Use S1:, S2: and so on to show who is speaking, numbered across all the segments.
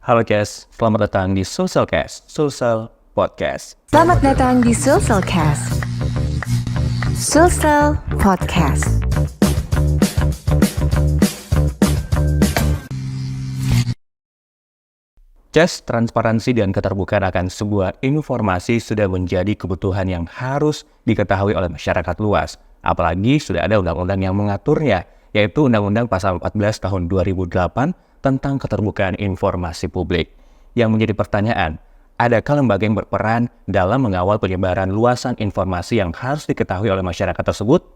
S1: Halo guys, selamat datang di Socialcast, Social Podcast.
S2: Selamat datang di Socialcast, Social Podcast.
S1: Just transparansi dan keterbukaan akan sebuah informasi sudah menjadi kebutuhan yang harus diketahui oleh masyarakat luas. Apalagi sudah ada undang-undang yang mengaturnya, yaitu Undang-Undang Pasal 14 tahun 2008 tentang keterbukaan informasi publik. Yang menjadi pertanyaan, adakah lembaga yang berperan dalam mengawal penyebaran luasan informasi yang harus diketahui oleh masyarakat tersebut?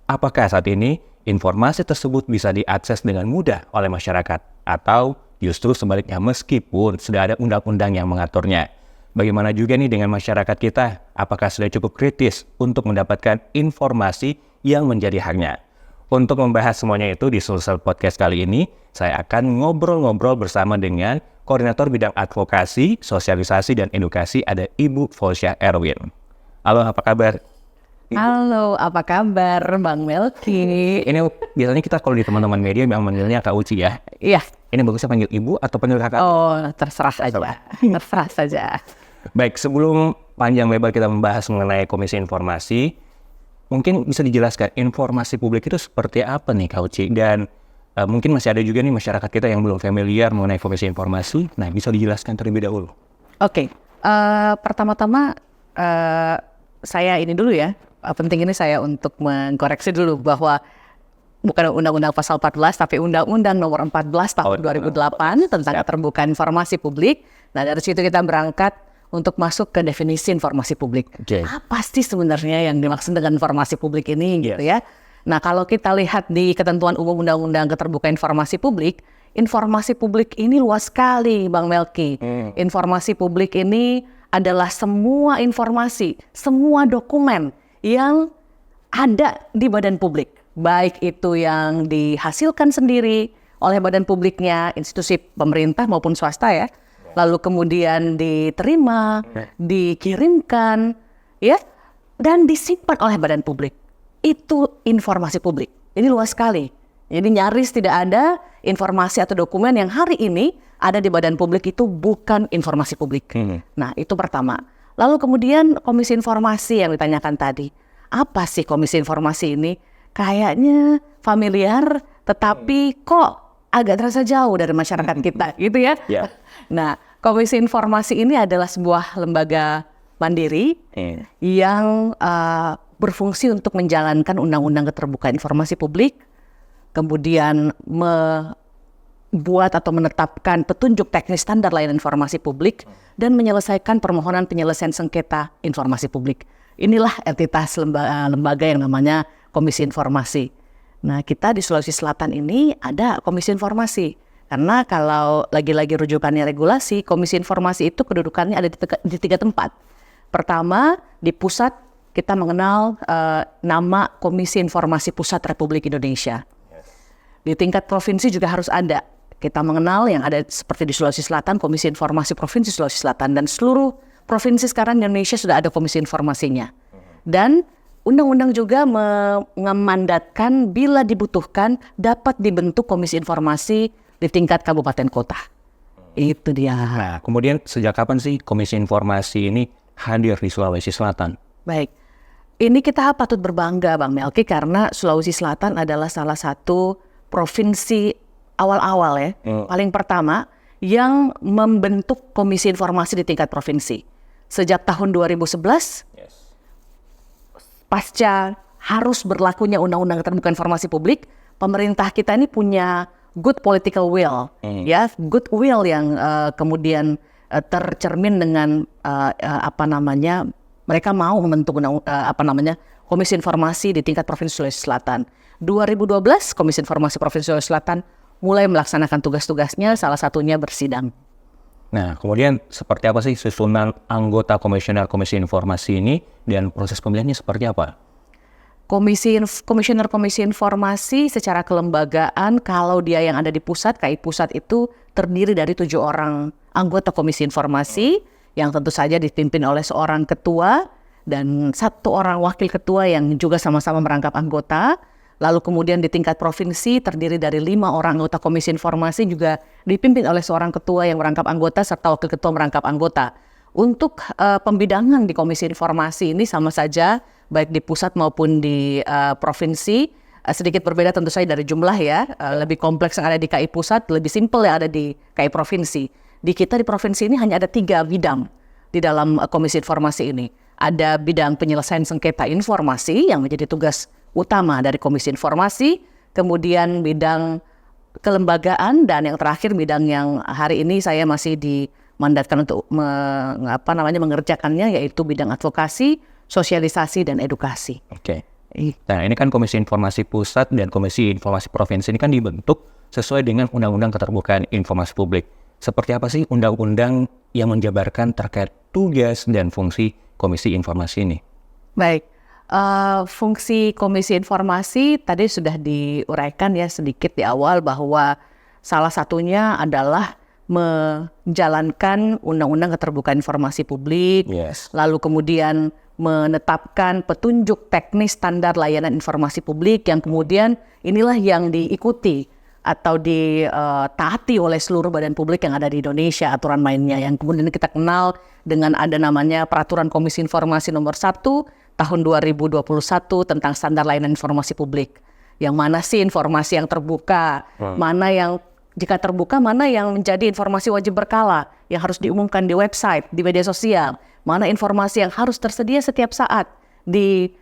S1: Apakah saat ini informasi tersebut bisa diakses dengan mudah oleh masyarakat? Atau justru sebaliknya meskipun sudah ada undang-undang yang mengaturnya? Bagaimana juga nih dengan masyarakat kita? Apakah sudah cukup kritis untuk mendapatkan informasi yang menjadi haknya? Untuk membahas semuanya itu di Social Podcast kali ini, saya akan ngobrol-ngobrol bersama dengan Koordinator Bidang Advokasi, Sosialisasi, dan Edukasi, ada Ibu Fosya Erwin. Halo, apa kabar?
S3: Halo, apa kabar Bang Melki?
S1: Ini biasanya kita kalau di teman-teman media memang manggilnya Kak Uci ya?
S3: Iya.
S1: Ini bagusnya panggil Ibu atau panggil Kakak?
S3: Oh, terserah aja. Terserah saja.
S1: Baik, sebelum panjang lebar kita membahas mengenai Komisi Informasi, mungkin bisa dijelaskan informasi publik itu seperti apa nih Kak Uci? Dan mungkin masih ada juga nih masyarakat kita yang belum familiar mengenai Komisi Informasi. Nah, bisa dijelaskan terlebih dahulu.
S3: Oke, pertama-tama saya ini dulu ya. Penting ini saya untuk mengkoreksi dulu bahwa bukan Undang-Undang Pasal 14, tapi Undang-Undang Nomor 14 Tahun 2008 tentang keterbukaan informasi publik. Nah, dari situ kita berangkat untuk masuk ke definisi informasi publik.
S1: Okay.
S3: Apa sih sebenarnya yang dimaksud dengan informasi publik ini gitu ya? Nah, kalau kita lihat di ketentuan umum Undang-Undang Keterbukaan Informasi publik ini luas sekali, Bang Melki. Informasi publik ini adalah semua informasi, semua dokumen yang ada di badan publik. Baik itu yang dihasilkan sendiri oleh badan publiknya, institusi pemerintah maupun swasta ya. Lalu kemudian diterima, dikirimkan, ya, dan disimpan oleh badan publik. Itu informasi publik. Ini luas sekali. Jadi nyaris tidak ada informasi atau dokumen yang hari ini ada di badan publik itu bukan informasi publik. Nah, itu pertama. Lalu kemudian Komisi Informasi yang ditanyakan tadi. Apa sih Komisi Informasi ini? Kayaknya familiar, tetapi kok agak terasa jauh dari masyarakat kita, gitu ya.
S1: Yeah.
S3: Nah, Komisi Informasi ini adalah sebuah lembaga mandiri yang berfungsi untuk menjalankan Undang-Undang Keterbukaan Informasi Publik, kemudian membuat atau menetapkan petunjuk teknis standar layanan informasi publik, dan menyelesaikan permohonan penyelesaian sengketa informasi publik. Inilah entitas lembaga yang namanya Komisi Informasi. Nah, kita di Sulawesi Selatan ini ada Komisi Informasi. Karena kalau lagi-lagi rujukannya regulasi, Komisi Informasi itu kedudukannya ada di 3 tempat. Pertama, di pusat kita mengenal nama Komisi Informasi Pusat Republik Indonesia. Di tingkat provinsi juga harus ada. Kita mengenal yang ada seperti di Sulawesi Selatan, Komisi Informasi Provinsi Sulawesi Selatan. Dan seluruh provinsi sekarang di Indonesia sudah ada komisi informasinya. Dan undang-undang juga memandatkan bila dibutuhkan dapat dibentuk komisi informasi di tingkat kabupaten kota. Itu dia.
S1: Nah, kemudian sejak kapan sih Komisi Informasi ini hadir di Sulawesi Selatan?
S3: Baik, ini kita patut berbangga Bang Melki karena Sulawesi Selatan adalah salah satu provinsi awal-awal ya, paling pertama yang membentuk komisi informasi di tingkat provinsi. Sejak tahun 2011, pasca harus berlakunya Undang-Undang Keterbukaan Informasi Publik, pemerintah kita ini punya good political will, ya, good will yang kemudian tercermin dengan mereka mau membentuk Komisi Informasi di tingkat Provinsi Sulawesi Selatan. 2012 Komisi Informasi Provinsi Sulawesi Selatan mulai melaksanakan tugas-tugasnya, salah satunya bersidang.
S1: Nah, kemudian seperti apa sih susunan anggota komisioner Komisi Informasi ini dan proses pemilihannya seperti apa?
S3: Komisioner Komisi Informasi secara kelembagaan, kalau dia yang ada di pusat, KI Pusat itu terdiri dari 7 orang anggota Komisi Informasi yang tentu saja dipimpin oleh seorang ketua dan 1 orang wakil ketua yang juga sama-sama merangkap anggota. Lalu kemudian di tingkat provinsi terdiri dari 5 orang anggota Komisi Informasi juga dipimpin oleh seorang ketua yang merangkap anggota serta wakil ketua merangkap anggota. Untuk pembidangan di Komisi Informasi ini sama saja baik di pusat maupun di provinsi, sedikit berbeda tentu saja dari jumlah ya, lebih kompleks yang ada di KI pusat, lebih simpel yang ada di KI provinsi. Di kita di provinsi ini hanya ada 3 bidang di dalam Komisi Informasi ini. Ada bidang penyelesaian sengketa informasi yang menjadi tugas utama dari Komisi Informasi, kemudian bidang kelembagaan, dan yang terakhir bidang yang hari ini saya masih dimandatkan untuk mengerjakannya, yaitu bidang advokasi, sosialisasi, dan edukasi.
S1: Oke. Nah, ini kan Komisi Informasi Pusat dan Komisi Informasi Provinsi ini kan dibentuk sesuai dengan Undang-Undang Keterbukaan Informasi Publik. Seperti apa sih undang-undang yang menjabarkan terkait tugas dan fungsi Komisi Informasi ini? Baik.
S3: Fungsi Komisi Informasi tadi sudah diuraikan ya sedikit di awal bahwa salah satunya adalah menjalankan Undang-Undang Keterbukaan Informasi Publik, lalu kemudian menetapkan petunjuk teknis standar layanan informasi publik yang kemudian inilah yang diikuti atau ditaati oleh seluruh badan publik yang ada di Indonesia, aturan mainnya yang kemudian kita kenal dengan ada namanya Peraturan Komisi Informasi Nomor 1 Tahun 2021 tentang standar layanan informasi publik. Yang mana sih informasi yang terbuka, mana yang jika terbuka, mana yang menjadi informasi wajib berkala yang harus diumumkan di website, di media sosial, mana informasi yang harus tersedia setiap saat di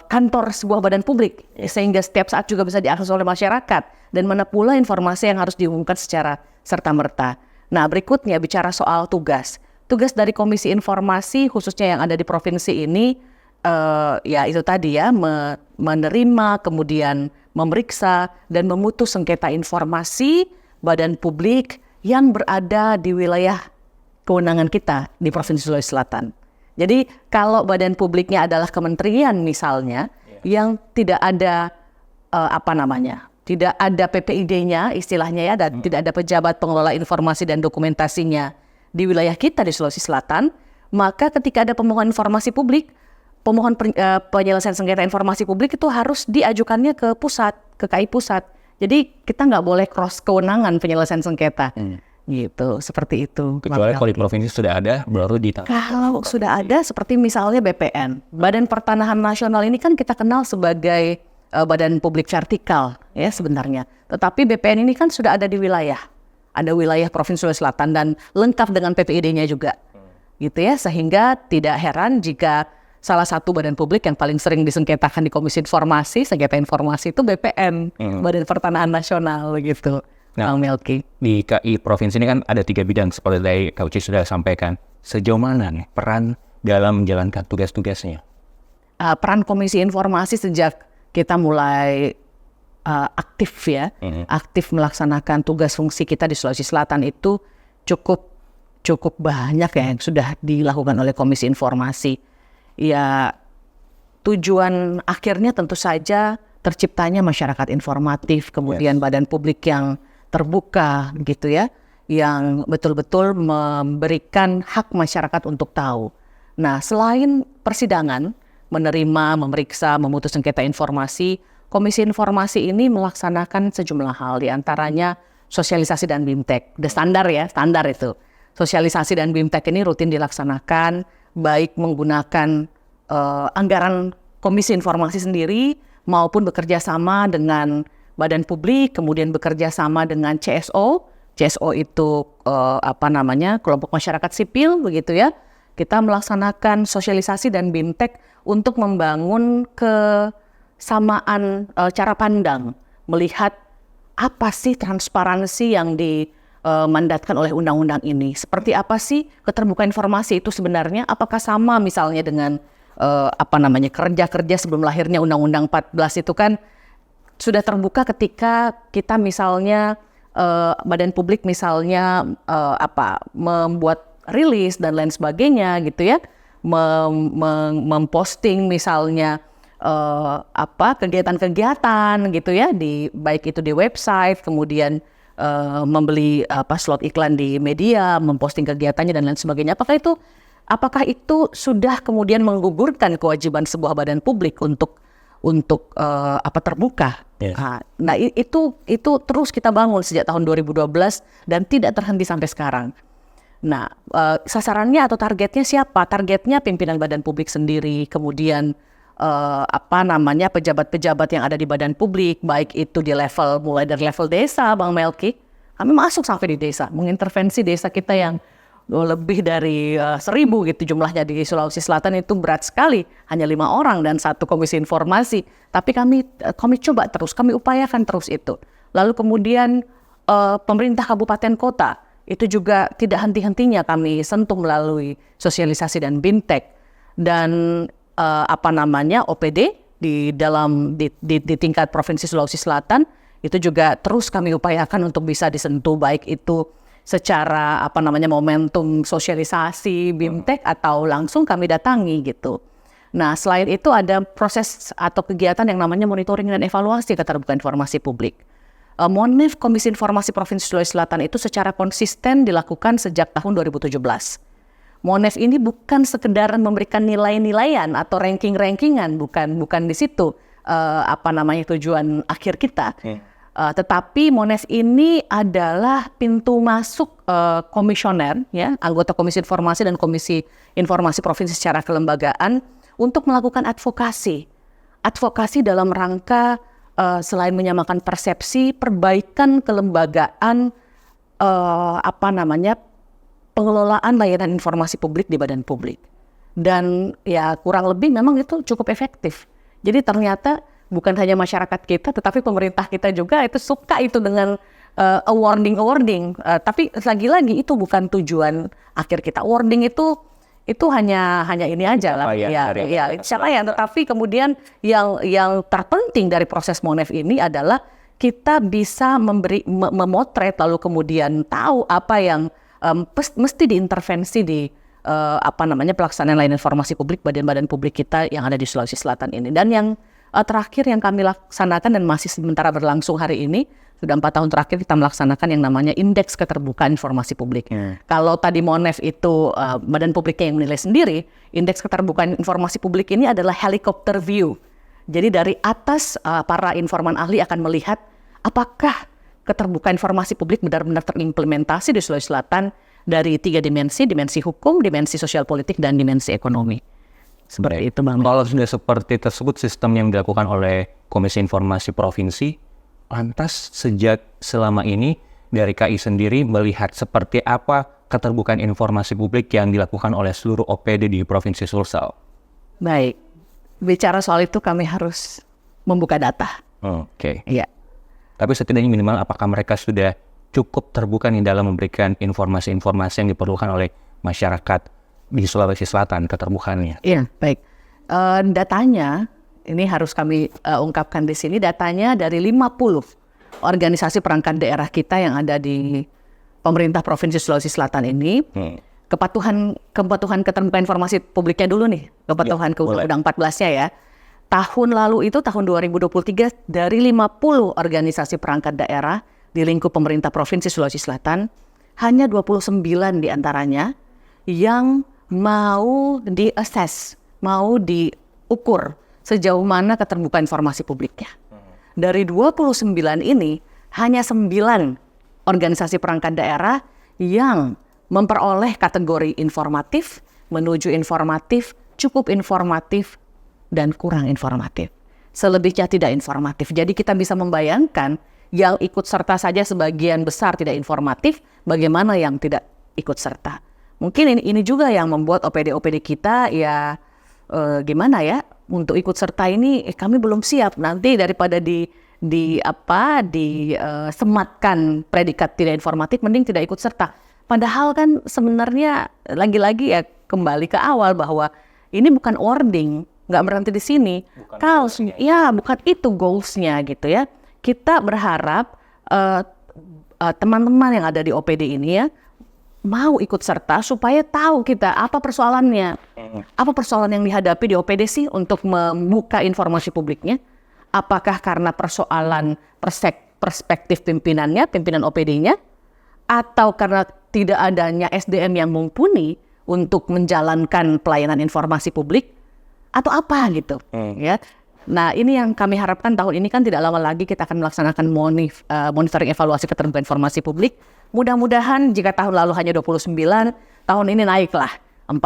S3: kantor sebuah badan publik sehingga setiap saat juga bisa diakses oleh masyarakat, dan mana pula informasi yang harus diumumkan secara serta-merta. Nah, berikutnya bicara soal tugas. Tugas dari Komisi Informasi khususnya yang ada di provinsi ini ya itu tadi ya, menerima, kemudian memeriksa dan memutus sengketa informasi badan publik yang berada di wilayah kewenangan kita di Provinsi Sulawesi Selatan. Jadi kalau badan publiknya adalah kementerian misalnya yang tidak ada tidak ada PPID-nya istilahnya ya, dan tidak ada pejabat pengelola informasi dan dokumentasinya di wilayah kita di Sulawesi Selatan, maka ketika ada pemohon informasi publik, pemohon penyelesaian sengketa informasi publik itu harus diajukannya ke pusat, ke KI pusat. Jadi kita nggak boleh cross kewenangan penyelesaian sengketa, gitu, seperti itu.
S1: Kecuali kalau di provinsi sudah ada, baru ditangani.
S3: Kalau sudah ada, seperti misalnya BPN, Badan Pertanahan Nasional ini kan kita kenal sebagai badan publik vertikal, ya sebenarnya. Tetapi BPN ini kan sudah ada di wilayah, ada wilayah Provinsi Sulawesi Selatan dan lengkap dengan PPID-nya juga, gitu ya. Sehingga tidak heran jika salah satu badan publik yang paling sering disengketakan di Komisi Informasi, sengketa informasi itu BPN, Badan Pertanahan Nasional gitu.
S1: Nah,
S3: Melki.
S1: Di KI Provinsi ini kan ada 3 bidang seperti dari Kak Uci sudah sampaikan. Sejauh mana nih peran dalam menjalankan tugas-tugasnya?
S3: Peran Komisi Informasi sejak kita mulai aktif ya, aktif melaksanakan tugas fungsi kita di Sulawesi Selatan itu cukup banyak ya yang sudah dilakukan oleh Komisi Informasi. Ya, tujuan akhirnya tentu saja terciptanya masyarakat informatif, kemudian badan publik yang terbuka gitu ya, yang betul-betul memberikan hak masyarakat untuk tahu. Nah, selain persidangan, menerima, memeriksa, memutus sengketa informasi, Komisi Informasi ini melaksanakan sejumlah hal, diantaranya sosialisasi dan BIMTEK. Standar itu. Sosialisasi dan BIMTEK ini rutin dilaksanakan, baik menggunakan anggaran Komisi Informasi sendiri maupun bekerja sama dengan badan publik, kemudian bekerja sama dengan CSO. CSO itu kelompok masyarakat sipil begitu ya. Kita melaksanakan sosialisasi dan BIMTEK untuk membangun kesamaan cara pandang, melihat apa sih transparansi yang dimandatkan oleh undang-undang ini. Seperti apa sih keterbukaan informasi itu sebenarnya? Apakah sama misalnya dengan kerja-kerja sebelum lahirnya Undang-Undang 14 itu kan sudah terbuka ketika kita misalnya badan publik misalnya membuat rilis dan lain sebagainya gitu ya, memposting misalnya kegiatan-kegiatan gitu ya, baik itu di website, kemudian membeli slot iklan di media, memposting kegiatannya dan lain sebagainya. Apakah itu sudah kemudian menggugurkan kewajiban sebuah badan publik untuk terbuka.
S1: Yes.
S3: Nah, itu terus kita bangun sejak tahun 2012 dan tidak terhenti sampai sekarang. Nah, sasarannya atau targetnya siapa? Targetnya pimpinan badan publik sendiri, kemudian pejabat-pejabat yang ada di badan publik, baik itu di level mulai dari level desa, Bang Melki. Kami masuk sampai di desa, mengintervensi desa kita yang lebih dari 1.000 gitu jumlahnya di Sulawesi Selatan. Itu berat sekali, hanya 5 orang dan 1 komisi informasi. Tapi kami coba terus, kami upayakan terus itu. Lalu kemudian pemerintah kabupaten kota itu juga tidak henti-hentinya kami sentuh melalui sosialisasi dan BIMTEK dan OPD di tingkat provinsi Sulawesi Selatan itu juga terus kami upayakan untuk bisa disentuh, baik itu secara momentum sosialisasi BIMTEK atau langsung kami datangi gitu. Nah, selain itu ada proses atau kegiatan yang namanya monitoring dan evaluasi keterbukaan informasi publik. Monif Komisi Informasi Provinsi Sulawesi Selatan itu secara konsisten dilakukan sejak tahun 2017. Monef ini bukan sekedar memberikan nilai-nilaian atau ranking-rankingan, bukan di situ tujuan akhir kita. Tetapi Monef ini adalah pintu masuk komisioner, ya, anggota Komisi Informasi dan Komisi Informasi Provinsi secara kelembagaan untuk melakukan advokasi dalam rangka selain menyamakan persepsi, perbaikan kelembagaan pengelolaan layanan informasi publik di badan publik. Dan ya kurang lebih memang itu cukup efektif. Jadi ternyata bukan hanya masyarakat kita, tetapi pemerintah kita juga itu suka itu dengan awarding. Tapi lagi-lagi itu bukan tujuan akhir kita. Awarding itu hanya ini aja lah. Tetapi kemudian yang terpenting dari proses Monef ini adalah kita bisa memotret lalu kemudian tahu apa yang mesti diintervensi di pelaksanaan layanan informasi publik badan-badan publik kita yang ada di Sulawesi Selatan ini. Dan yang terakhir yang kami laksanakan dan masih sementara berlangsung hari ini, sudah 4 tahun terakhir kita melaksanakan yang namanya Indeks Keterbukaan Informasi Publik. Kalau tadi Monef itu badan publiknya yang menilai sendiri, Indeks Keterbukaan Informasi Publik ini adalah helicopter view. Jadi dari atas para informan ahli akan melihat apakah keterbukaan informasi publik benar-benar terimplementasi di Sulawesi Selatan dari 3 dimensi hukum, dimensi sosial politik, dan dimensi ekonomi. Seperti itu, Bang.
S1: Kalau sudah seperti tersebut sistem yang dilakukan oleh Komisi Informasi Provinsi, lantas selama ini dari KI sendiri melihat seperti apa keterbukaan informasi publik yang dilakukan oleh seluruh OPD di Provinsi Sulsel?
S3: Baik, bicara soal itu kami harus membuka data.
S1: Oke.
S3: Iya.
S1: Tapi setidaknya minimal apakah mereka sudah cukup terbuka nih dalam memberikan informasi-informasi yang diperlukan oleh masyarakat di Sulawesi Selatan, keterbukaannya?
S3: Iya, baik. Datanya, ini harus kami ungkapkan di sini, datanya dari 50 organisasi perangkat daerah kita yang ada di pemerintah Provinsi Sulawesi Selatan ini. Kepatuhan keterbukaan informasi publiknya dulu nih, kepatuhan ke Undang-Undang 14-nya ya. Tahun lalu itu, tahun 2023, dari 50 organisasi perangkat daerah di lingkup pemerintah Provinsi Sulawesi Selatan, hanya 29 diantaranya yang mau di-assess, mau diukur sejauh mana keterbukaan informasi publiknya. Dari 29 ini, hanya 9 organisasi perangkat daerah yang memperoleh kategori informatif, menuju informatif, cukup informatif, dan kurang informatif. Selebihnya tidak informatif. Jadi kita bisa membayangkan yang ikut serta saja sebagian besar tidak informatif, bagaimana yang tidak ikut serta. Mungkin ini juga yang membuat OPD-OPD kita ya gimana ya, untuk ikut serta ini kami belum siap. Nanti daripada sematkan predikat tidak informatif, mending tidak ikut serta. Padahal kan sebenarnya lagi-lagi ya kembali ke awal bahwa ini bukan wording, nggak berhenti di sini. Bukan itu goals-nya gitu ya. Kita berharap teman-teman yang ada di OPD ini ya mau ikut serta supaya tahu kita apa persoalannya. Apa persoalan yang dihadapi di OPD sih untuk membuka informasi publiknya? Apakah karena persoalan perspektif pimpinan OPD-nya? Atau karena tidak adanya SDM yang mumpuni untuk menjalankan pelayanan informasi publik? Atau apa gitu? Ya. Nah, ini yang kami harapkan tahun ini kan tidak lama lagi kita akan melaksanakan monitoring evaluasi keterbukaan informasi publik. Mudah-mudahan jika tahun lalu hanya 29, tahun ini naiklah 40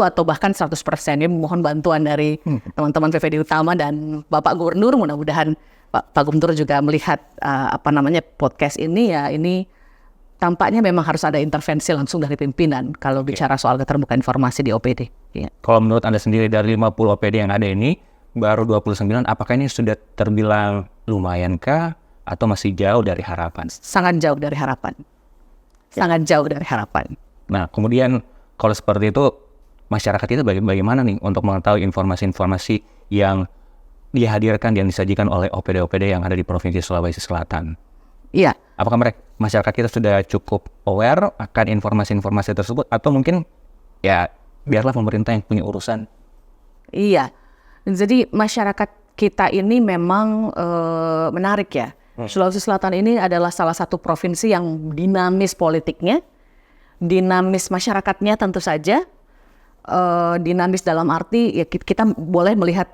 S3: atau bahkan 100%. Ini mohon bantuan dari teman-teman PPD Utama dan Bapak Gubernur. Mudah-mudahan Pak Gubernur juga melihat podcast ini ya. Ini tampaknya memang harus ada intervensi langsung dari pimpinan kalau bicara soal keterbukaan informasi di OPD. Ya.
S1: Kalau menurut Anda sendiri dari 50 OPD yang ada ini, baru 29, apakah ini sudah terbilang lumayankah atau masih jauh dari harapan?
S3: Sangat jauh dari harapan. Sangat jauh dari harapan.
S1: Nah, kemudian kalau seperti itu, masyarakat kita bagaimana nih untuk mengetahui informasi-informasi yang dihadirkan dan disajikan oleh OPD-OPD yang ada di Provinsi Sulawesi Selatan?
S3: Iya.
S1: Apakah masyarakat kita sudah cukup aware akan informasi-informasi tersebut atau mungkin ya biarlah pemerintah yang punya urusan?
S3: Iya. Jadi masyarakat kita ini memang menarik ya. Sulawesi Selatan ini adalah salah satu provinsi yang dinamis politiknya, dinamis masyarakatnya tentu saja, dinamis dalam arti ya kita boleh melihat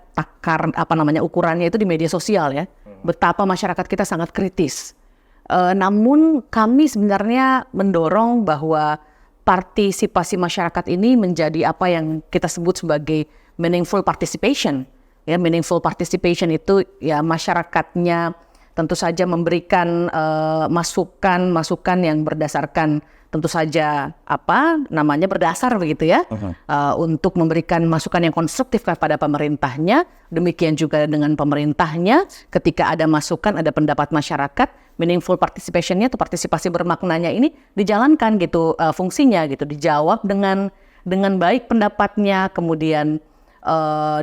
S3: ukurannya itu di media sosial ya. Betapa masyarakat kita sangat kritis. Namun kami sebenarnya mendorong bahwa partisipasi masyarakat ini menjadi apa yang kita sebut sebagai meaningful participation. Ya, meaningful participation itu ya masyarakatnya tentu saja memberikan masukan yang berdasarkan tentu saja berdasar begitu ya, untuk memberikan masukan yang konstruktif kepada pemerintahnya. Demikian juga dengan pemerintahnya ketika ada masukan, ada pendapat masyarakat, meaningful participation-nya atau partisipasi bermaknanya ini dijalankan gitu, fungsinya gitu, dijawab dengan baik pendapatnya, kemudian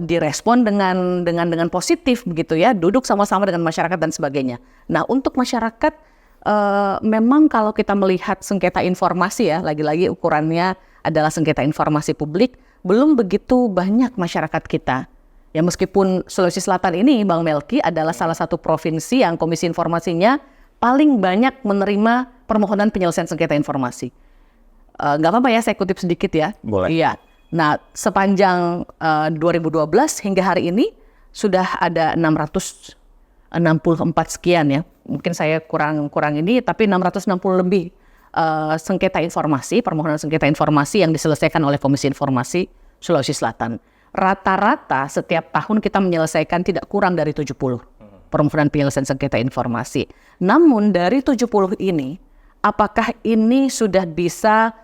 S3: direspon dengan positif begitu ya, duduk sama-sama dengan masyarakat dan sebagainya. Nah, untuk masyarakat memang kalau kita melihat sengketa informasi ya, lagi-lagi ukurannya adalah sengketa informasi publik, belum begitu banyak masyarakat kita. Ya meskipun Sulawesi Selatan ini, Bang Melki, adalah salah satu provinsi yang komisi informasinya paling banyak menerima permohonan penyelesaian sengketa informasi. Nggak apa-apa ya, saya kutip sedikit ya.
S1: Boleh.
S3: Iya. Nah, sepanjang 2012 hingga hari ini sudah ada 664 sekian ya. Mungkin saya kurang ini, tapi 660 lebih sengketa informasi, permohonan sengketa informasi yang diselesaikan oleh Komisi Informasi Sulawesi Selatan. Rata-rata setiap tahun kita menyelesaikan tidak kurang dari 70 permohonan penyelesaian sengketa informasi. Namun dari 70 ini, apakah ini sudah bisa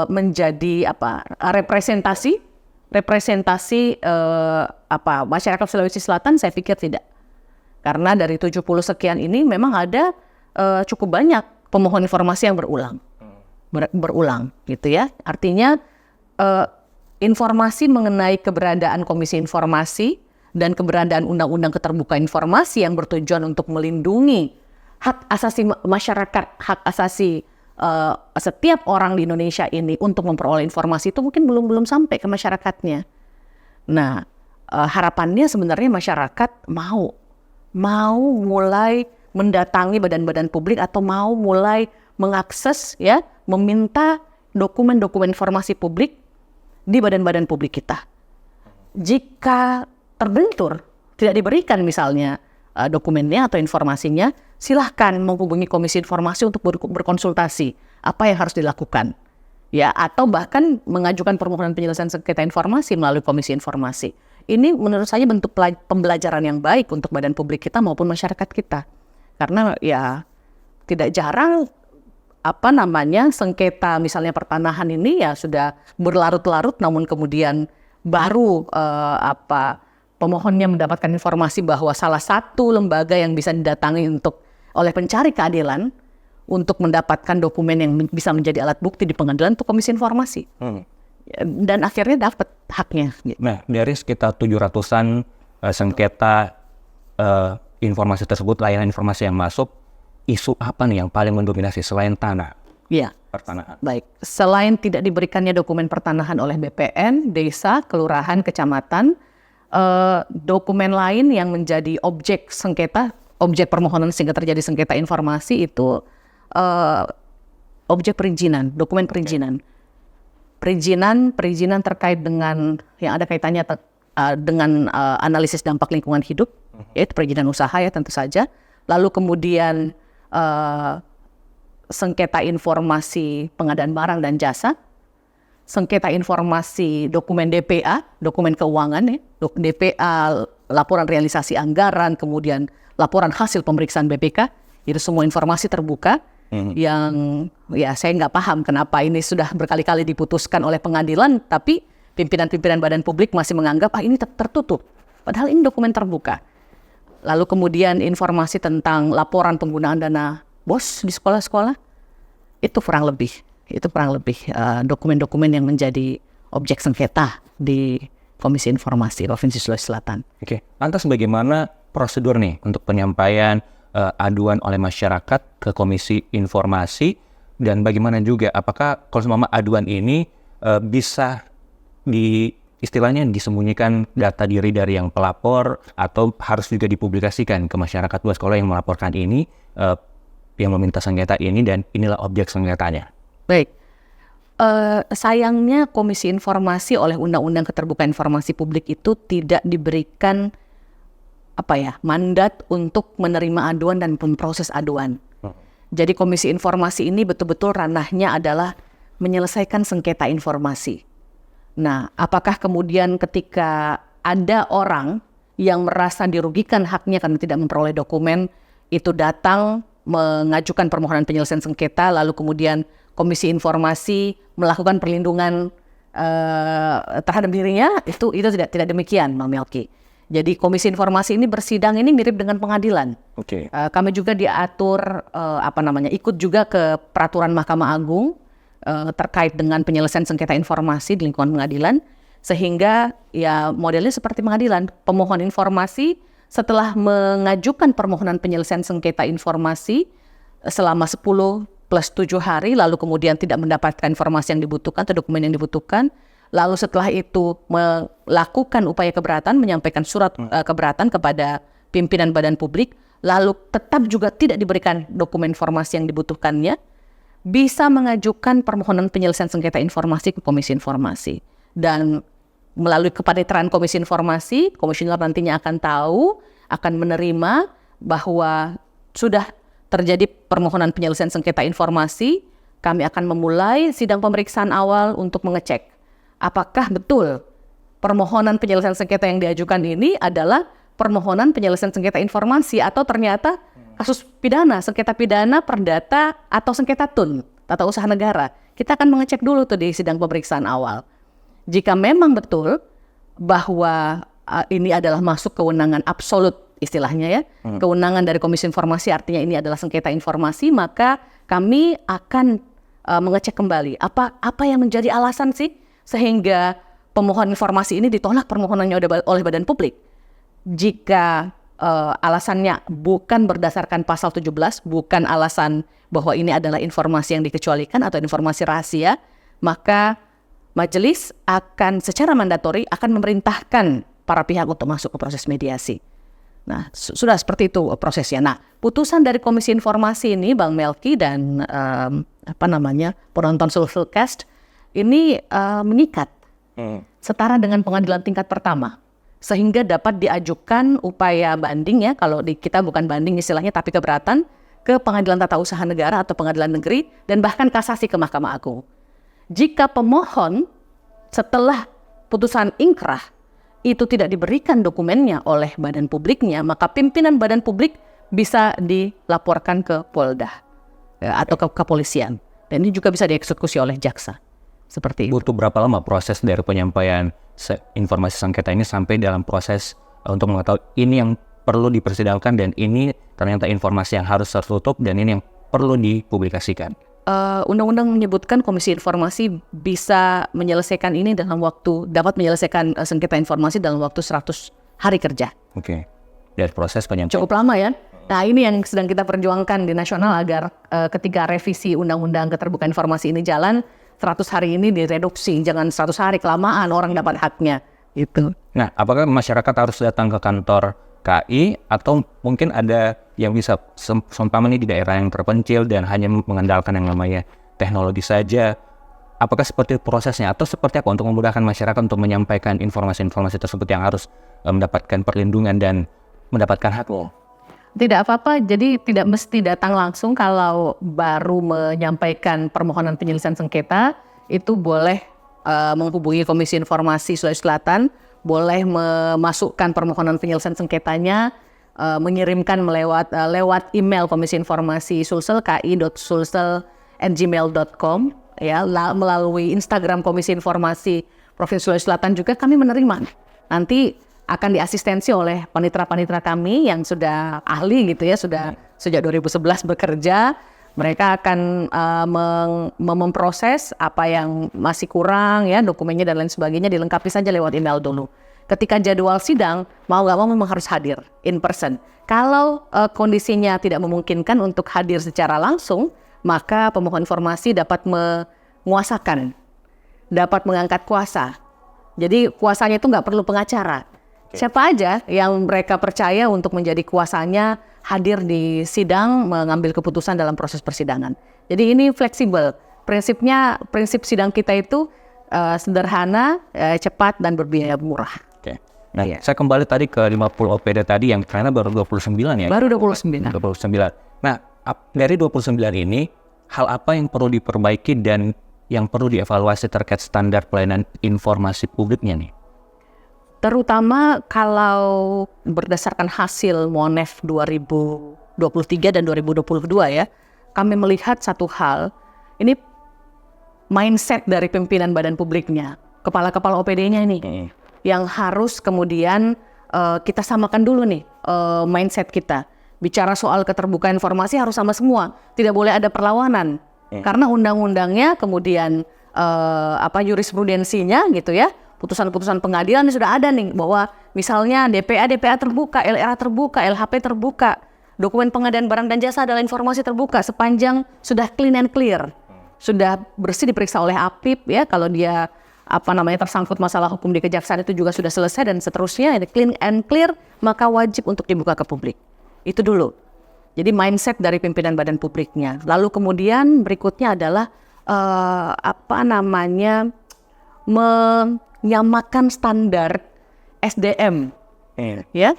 S3: menjadi representasi masyarakat Sulawesi Selatan? Saya pikir tidak, karena dari 70 sekian ini memang ada cukup banyak pemohon informasi yang berulang gitu ya. Artinya informasi mengenai keberadaan Komisi Informasi dan keberadaan Undang-Undang Keterbukaan Informasi yang bertujuan untuk melindungi hak asasi masyarakat, hak asasi setiap orang di Indonesia ini untuk memperoleh informasi itu mungkin belum sampai ke masyarakatnya. Nah, harapannya sebenarnya masyarakat mau mulai mendatangi badan-badan publik atau mau mulai mengakses ya, meminta dokumen-dokumen informasi publik di badan-badan publik kita. Jika terbentur, tidak diberikan misalnya dokumennya atau informasinya, silahkan menghubungi Komisi Informasi untuk berkonsultasi apa yang harus dilakukan, ya, atau bahkan mengajukan permohonan penyelesaian sengketa informasi melalui Komisi Informasi. Ini menurut saya bentuk pembelajaran yang baik untuk badan publik kita maupun masyarakat kita, karena ya tidak jarang sengketa misalnya pertanahan ini ya sudah berlarut-larut, namun kemudian baru pemohonnya mendapatkan informasi bahwa salah satu lembaga yang bisa didatangi oleh pencari keadilan untuk mendapatkan dokumen yang bisa menjadi alat bukti di pengadilan itu Komisi Informasi. Dan akhirnya dapat haknya.
S1: Nah, dari sekitar 700-an sengketa informasi tersebut, layanan informasi yang masuk, isu apa nih yang paling mendominasi selain tanah?
S3: Iya.
S1: Pertanahan.
S3: Baik, selain tidak diberikannya dokumen pertanahan oleh BPN, desa, kelurahan, kecamatan, dokumen lain yang menjadi objek sengketa, objek permohonan sehingga terjadi sengketa informasi itu objek perizinan, dokumen perizinan. Perizinan terkait dengan yang ada kaitannya dengan analisis dampak lingkungan hidup, yaitu perizinan usaha ya tentu saja. Lalu kemudian sengketa informasi pengadaan barang dan jasa, sengketa informasi dokumen DPA, dokumen keuangan ya, DPA, laporan realisasi anggaran, kemudian laporan hasil pemeriksaan BPK, itu semua informasi terbuka yang ya saya nggak paham kenapa ini sudah berkali-kali diputuskan oleh pengadilan, tapi pimpinan-pimpinan badan publik masih menganggap ini tertutup, padahal ini dokumen terbuka. Lalu kemudian informasi tentang laporan penggunaan dana BOS di sekolah-sekolah, itu kurang lebih dokumen-dokumen yang menjadi objek sengketa di Komisi Informasi Provinsi Sulawesi Selatan.
S1: Oke, lantas bagaimana prosedur nih untuk penyampaian aduan oleh masyarakat ke Komisi Informasi, dan bagaimana juga apakah kalau seumpama aduan ini bisa istilahnya disembunyikan data diri dari yang pelapor, atau harus juga dipublikasikan ke masyarakat luas kalau yang melaporkan ini yang meminta sengketa ini dan inilah objek sengketanya.
S3: Baik, sayangnya Komisi Informasi oleh Undang-Undang Keterbukaan Informasi Publik itu tidak diberikan mandat untuk menerima aduan dan memproses aduan. Jadi Komisi Informasi ini betul-betul ranahnya adalah menyelesaikan sengketa informasi. Nah, apakah kemudian ketika ada orang yang merasa dirugikan haknya karena tidak memperoleh dokumen, itu datang mengajukan permohonan penyelesaian sengketa, lalu kemudian Komisi Informasi melakukan perlindungan terhadap dirinya, itu tidak demikian, Bang Melki. Jadi Komisi Informasi ini bersidang ini mirip dengan pengadilan.
S1: Oke.
S3: Kami juga diatur ikut juga ke peraturan Mahkamah Agung terkait dengan penyelesaian sengketa informasi di lingkungan pengadilan, sehingga ya modelnya seperti pengadilan. Pemohon informasi setelah mengajukan permohonan penyelesaian sengketa informasi selama 10 plus 7 hari, lalu kemudian tidak mendapatkan informasi yang dibutuhkan atau dokumen yang dibutuhkan, lalu setelah itu melakukan upaya keberatan, menyampaikan surat keberatan kepada pimpinan badan publik, lalu tetap juga tidak diberikan dokumen informasi yang dibutuhkannya, bisa mengajukan permohonan penyelesaian sengketa informasi ke Komisi Informasi. Dan melalui kepaniteraan Komisi Informasi, komisioner nantinya akan tahu, akan menerima bahwa sudah terjadi permohonan penyelesaian sengketa informasi, kami akan memulai sidang pemeriksaan awal untuk mengecek apakah betul permohonan penyelesaian sengketa yang diajukan ini adalah permohonan penyelesaian sengketa informasi, atau ternyata kasus pidana, sengketa pidana, perdata, atau sengketa TUN, tata usaha negara. Kita akan mengecek dulu tuh di sidang pemeriksaan awal. Jika memang betul bahwa ini adalah masuk kewenangan absolut, istilahnya ya, kewenangan dari Komisi Informasi, artinya ini adalah sengketa informasi, maka kami akan mengecek kembali apa yang menjadi alasan sih sehingga pemohon informasi ini ditolak permohonannya oleh badan publik. Jika alasannya bukan berdasarkan pasal 17, bukan alasan bahwa ini adalah informasi yang dikecualikan atau informasi rahasia, maka majelis akan secara mandatori akan memerintahkan para pihak untuk masuk ke proses mediasi. Nah, sudah seperti itu prosesnya. Nah, putusan dari Komisi Informasi ini, Bang Melki dan penonton Sulselcast ini mengikat setara dengan pengadilan tingkat pertama, sehingga dapat diajukan upaya banding ya, kalau di kita bukan banding istilahnya, tapi keberatan ke Pengadilan Tata Usaha Negara atau Pengadilan Negeri, dan bahkan kasasi ke Mahkamah Agung. Jika pemohon setelah putusan ingkrah itu tidak diberikan dokumennya oleh badan publiknya, maka pimpinan badan publik bisa dilaporkan ke Polda atau ke kepolisian, dan ini juga bisa dieksekusi oleh jaksa. Seperti itu.
S1: Butuh berapa lama proses dari penyampaian informasi sengketa ini sampai dalam proses untuk mengetahui ini yang perlu dipersidangkan dan ini ternyata informasi yang harus tertutup dan ini yang perlu dipublikasikan?
S3: Undang-undang menyebutkan Komisi Informasi bisa menyelesaikan ini dapat menyelesaikan sengketa informasi dalam waktu 100 hari kerja.
S1: Oke. Dari proses penyampaian.
S3: Cukup lama ya. Nah, ini yang sedang kita perjuangkan di nasional agar ketika revisi Undang-Undang Keterbukaan Informasi ini jalan, 100 hari ini direduksi, jangan 100 hari kelamaan orang dapat haknya. Gitu.
S1: Nah, apakah masyarakat harus datang ke kantor KI atau mungkin ada yang bisa seumpama ini di daerah yang terpencil dan hanya mengandalkan yang namanya teknologi saja, apakah seperti prosesnya atau seperti apa untuk memudahkan masyarakat untuk menyampaikan informasi-informasi tersebut yang harus mendapatkan perlindungan dan mendapatkan haknya?
S3: Tidak apa-apa, jadi tidak mesti datang langsung. Kalau baru menyampaikan permohonan penyelesaian sengketa, itu boleh menghubungi Komisi Informasi Sulawesi Selatan, boleh memasukkan permohonan penyelesaian sengketanya, mengirimkan lewat email Komisi Informasi Sulsel, ki.sulsel@gmail.com, ya, melalui Instagram Komisi Informasi Provinsi Sulawesi Selatan juga kami menerima. Nanti akan diasistensi oleh panitera-panitera kami yang sudah ahli gitu ya, sudah sejak 2011 bekerja. Mereka akan memproses apa yang masih kurang ya, dokumennya dan lain sebagainya, dilengkapi saja lewat email dulu. Ketika jadwal sidang, mau nggak mau memang harus hadir in person. Kalau kondisinya tidak memungkinkan untuk hadir secara langsung, maka pemohon informasi dapat menguasakan, dapat mengangkat kuasa. Jadi kuasanya itu nggak perlu pengacara. Siapa aja yang mereka percaya untuk menjadi kuasanya hadir di sidang mengambil keputusan dalam proses persidangan. Jadi ini fleksibel. Prinsip sidang kita itu sederhana, cepat dan berbiaya murah.
S1: Oke. Nah, saya kembali tadi ke 50 OPD tadi yang karena baru 29 ya.
S3: Baru 29.
S1: 29. Nah, dari 29 ini hal apa yang perlu diperbaiki dan yang perlu dievaluasi terkait standar pelayanan informasi publiknya nih?
S3: Terutama kalau berdasarkan hasil MONEF 2023 dan 2022 ya, kami melihat satu hal, ini mindset dari pimpinan badan publiknya, kepala-kepala OPD-nya ini, yang harus kemudian kita samakan dulu nih mindset kita. Bicara soal keterbukaan informasi harus sama semua, tidak boleh ada perlawanan, karena undang-undangnya kemudian jurisprudensinya gitu ya, putusan-putusan pengadilan sudah ada nih bahwa misalnya DPA terbuka, LRA terbuka, LHP terbuka, dokumen pengadaan barang dan jasa adalah informasi terbuka sepanjang sudah clean and clear, sudah bersih diperiksa oleh APIP ya, kalau dia tersangkut masalah hukum di kejaksaan itu juga sudah selesai dan seterusnya, ini clean and clear, maka wajib untuk dibuka ke publik. Itu dulu. Jadi mindset dari pimpinan badan publiknya. Lalu kemudian berikutnya adalah menyamakan standar SDM, ya,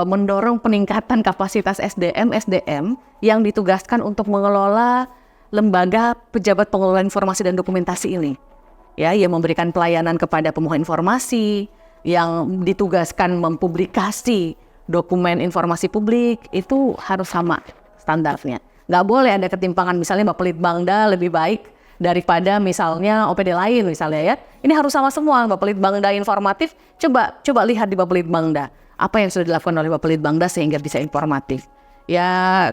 S3: mendorong peningkatan kapasitas SDM yang ditugaskan untuk mengelola lembaga pejabat pengelola informasi dan dokumentasi ini, ya, yang memberikan pelayanan kepada pemohon informasi, yang ditugaskan mempublikasi dokumen informasi publik, itu harus sama standarnya. Nggak boleh ada ketimpangan, misalnya Bapelitbangda lebih baik daripada misalnya OPD lain misalnya ya. Ini harus sama semua. Bapelitbangda informatif, coba lihat di Bapelitbangda apa yang sudah dilakukan oleh Bapelitbangda sehingga bisa informatif. Ya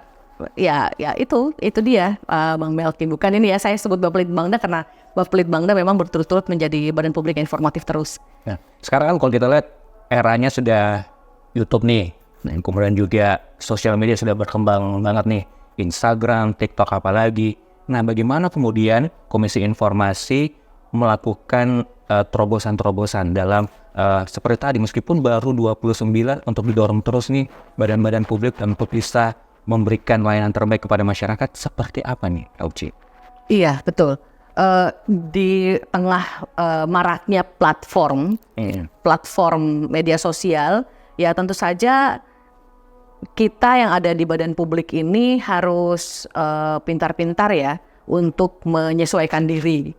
S3: itu dia Bang Melki. Bukan ini ya, saya sebut Bapelitbangda karena Bapelitbangda memang berturut-turut menjadi badan publik yang informatif terus.
S1: Nah, sekarang kan kalau kita lihat eranya sudah YouTube nih, dan kemudian juga sosial media sudah berkembang banget nih, Instagram, TikTok apalagi. Nah, bagaimana kemudian Komisi Informasi melakukan terobosan-terobosan dalam seperti tadi, meskipun baru 29 untuk didorong terus nih badan-badan publik untuk bisa memberikan layanan terbaik kepada masyarakat, seperti apa nih, Auci?
S3: Iya, betul. Di tengah maraknya platform media sosial, ya tentu saja kita yang ada di badan publik ini harus pintar-pintar ya untuk menyesuaikan diri,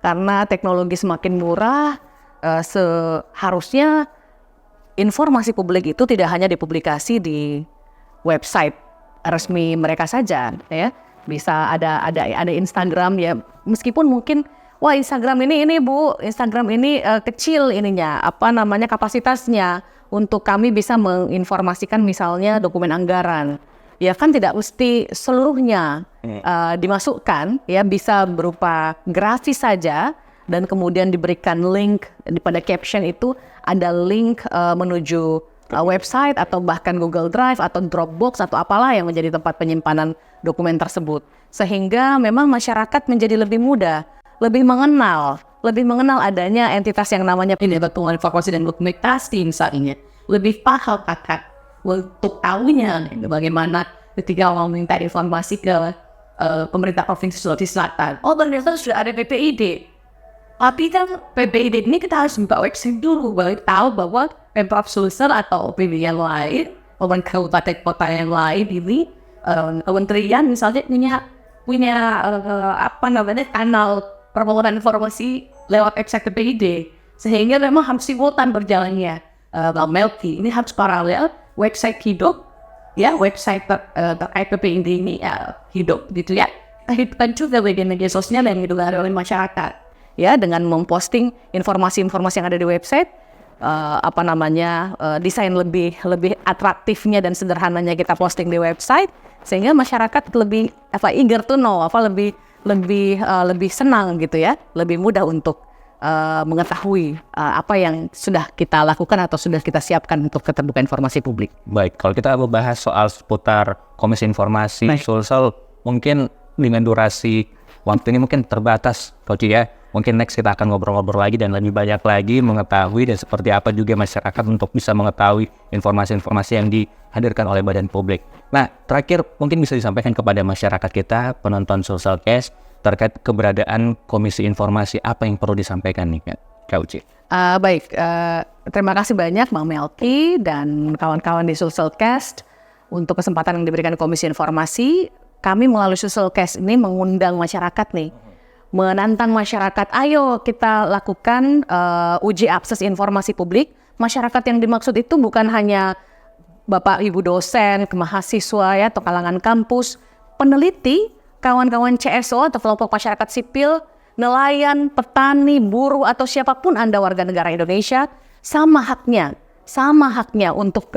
S3: karena teknologi semakin murah, seharusnya informasi publik itu tidak hanya dipublikasi di website resmi mereka saja, ya. Bisa ada Instagram ya, meskipun mungkin Instagram ini Bu, Instagram ini kecil ininya, kapasitasnya untuk kami bisa menginformasikan misalnya dokumen anggaran. Ya kan tidak mesti seluruhnya dimasukkan, ya bisa berupa grafis saja dan kemudian diberikan link pada caption itu ada link menuju website atau bahkan Google Drive atau Dropbox atau apalah yang menjadi tempat penyimpanan dokumen tersebut. Sehingga memang masyarakat menjadi lebih mudah, lebih mengenal adanya entitas yang namanya Penyebar Pengelola Informasi dan Dokumentasi misalnya. Lebih paham untuk tahunya bagaimana ketika mau minta informasi ke pemerintah Provinsi Sulawesi Selatan. Oh ternyata sudah ada PPID. Tapi kan PPID ini kita harus buka website dulu baru tahu bahwa Pemprov Sulsel atau PB yang lain, pemerintah kabupaten kota yang lain ini kementerian misalnya punya kanal permohonan informasi lewat website PPID, sehingga memang harus simultan berjalannya. Bang Melki ini harus paralel website hidup, ya website terkait PPID ini hidup gitu ya. Hidupkan juga media sosial yang didengar oleh masyarakat. Ya, dengan memposting informasi-informasi yang ada di website, desain lebih atraktifnya dan sederhananya kita posting di website, sehingga masyarakat lebih eager to know, lebih senang gitu ya, lebih mudah untuk mengetahui apa yang sudah kita lakukan atau sudah kita siapkan untuk keterbukaan informasi publik.
S1: Baik, kalau kita membahas soal seputar Komisi Informasi Sulsel, mungkin dengan durasi waktu ini mungkin terbatas, Coach ya. Mungkin next kita akan ngobrol-ngobrol lagi dan lebih banyak lagi mengetahui dan seperti apa juga masyarakat untuk bisa mengetahui informasi-informasi yang dihadirkan oleh badan publik. Nah, terakhir mungkin bisa disampaikan kepada masyarakat kita, penonton Sulselcast, terkait keberadaan Komisi Informasi, apa yang perlu disampaikan nih, Kak Uci?
S3: Terima kasih banyak Bang Melki dan kawan-kawan di Sulselcast untuk kesempatan yang diberikan Komisi Informasi. Kami melalui Sulselcast ini mengundang masyarakat nih, menantang masyarakat, ayo kita lakukan uji akses informasi publik. Masyarakat yang dimaksud itu bukan hanya Bapak Ibu dosen, mahasiswa ya, atau kalangan kampus, peneliti, kawan-kawan CSO atau kelompok masyarakat sipil, nelayan, petani, buruh, atau siapapun Anda warga negara Indonesia, sama haknya untuk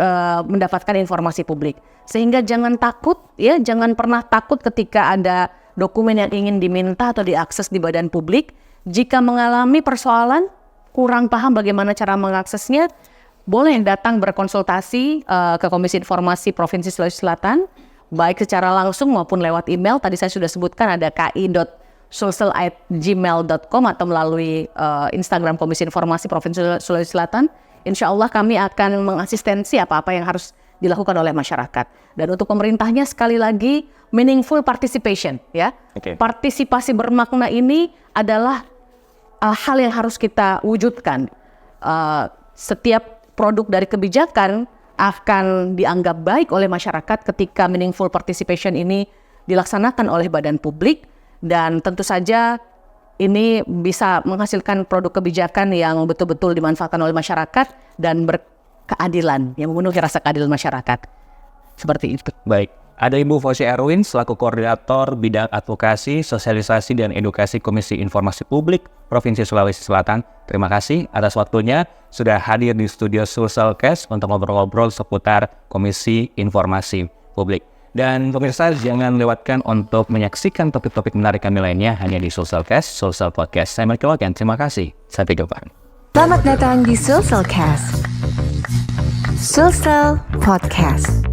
S3: mendapatkan informasi publik. Sehingga jangan takut ya, jangan pernah takut ketika ada dokumen yang ingin diminta atau diakses di badan publik. Jika mengalami persoalan, kurang paham bagaimana cara mengaksesnya, boleh datang berkonsultasi ke Komisi Informasi Provinsi Sulawesi Selatan, baik secara langsung maupun lewat email. Tadi saya sudah sebutkan ada ki.sulsel@gmail.com atau melalui Instagram Komisi Informasi Provinsi Sulawesi Selatan. Insya Allah kami akan mengasistensi apa-apa yang harus dilakukan oleh masyarakat. Dan untuk pemerintahnya sekali lagi meaningful participation ya. Partisipasi bermakna ini adalah hal yang harus kita wujudkan. Setiap produk dari kebijakan akan dianggap baik oleh masyarakat ketika meaningful participation ini dilaksanakan oleh badan publik, dan tentu saja ini bisa menghasilkan produk kebijakan yang betul-betul dimanfaatkan oleh masyarakat dan berkeadilan, yang memenuhi rasa keadilan masyarakat. Seperti itu.
S1: Baik, ada Ibu Fauzi Erwin selaku Koordinator Bidang Advokasi, Sosialisasi, dan Edukasi Komisi Informasi Publik Provinsi Sulawesi Selatan. Terima kasih atas waktunya sudah hadir di studio Sulselcast untuk ngobrol-ngobrol seputar Komisi Informasi Publik. Dan pemirsa jangan lewatkan untuk menyaksikan topik-topik menarik kami lainnya hanya di Sulselcast, Sulsel Podcast. Saya Melki Wagen, terima kasih. Sampai jumpa.
S2: Selamat datang di Sulselcast. Sulsel Podcast.